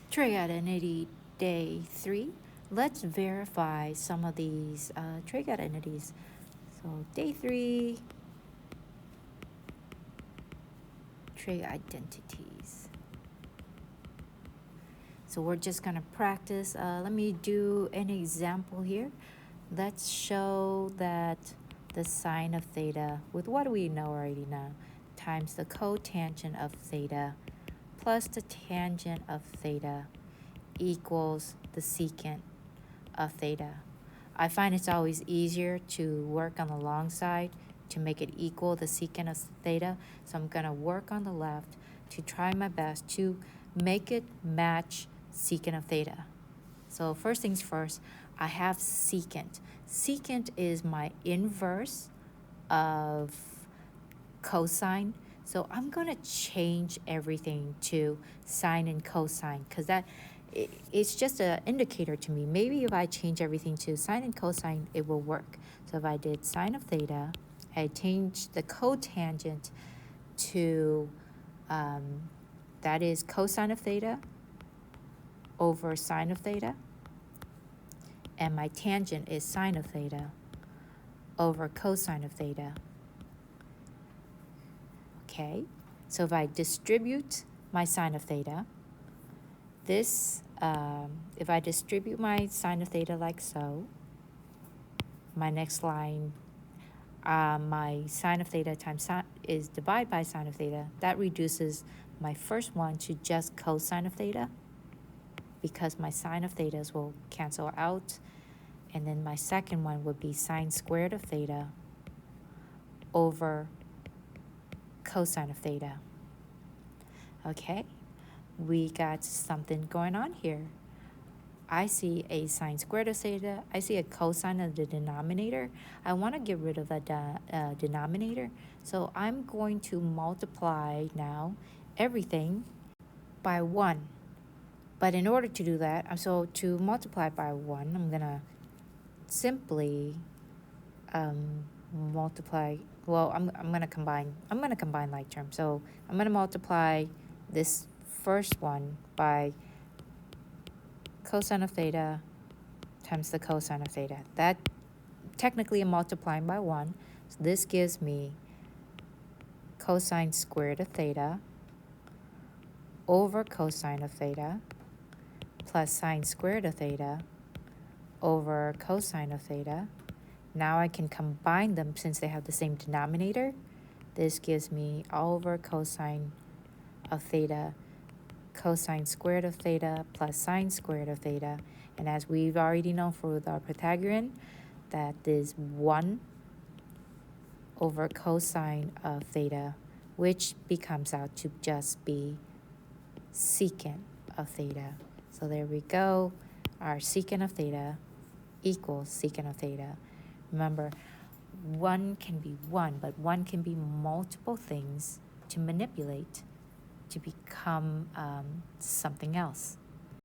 Trig identity day 3. Let's verify some of these trig identities. So day 3, trig identities. So we're just gonna practice. Let me do an example here. Let's show that the sine of theta, with what we know already now, times the cotangent of theta plus the tangent of theta equals the secant of theta. I find it's always easier to work on the long side to make it equal the secant of theta. So I'm going to work on the left to try my best to make it match secant of theta. So first things first, I have secant. Secant is my inverse of cosine. So I'm going to change everything to sine and cosine because it's just an indicator to me. Maybe if I change everything to sine and cosine, it will work. So if I did sine of theta, I changed the cotangent to, that is cosine of theta over sine of theta. And my tangent is sine of theta over cosine of theta. Okay, so if I distribute my sine of theta, this, if I distribute my sine of theta like so, my next line, my sine of theta times sine is divided by sine of theta. That reduces my first one to just cosine of theta because my sine of thetas will cancel out. And then my second one would be sine squared of theta over cosine of theta. Okay, we got something going on here. I see a sine squared of theta. I see a cosine of the denominator. I want to get rid of the denominator. So I'm going to multiply now everything by 1. But in order to do that, so to multiply by 1, I'm going to simply multiply. Well, I'm going to combine like terms. So I'm going to multiply this first one by cosine of theta times the cosine of theta. That technically I'm multiplying by 1. So this gives me cosine squared of theta over cosine of theta plus sine squared of theta over cosine of theta. Now I can combine them since they have the same denominator. This gives me all over cosine of theta, cosine squared of theta plus sine squared of theta. And as we've already known for our Pythagorean, that is 1 over cosine of theta, which becomes out to just be secant of theta. So there we go. Our secant of theta equals secant of theta. Remember, 1 can be 1, but 1 can be multiple things to manipulate to become something else.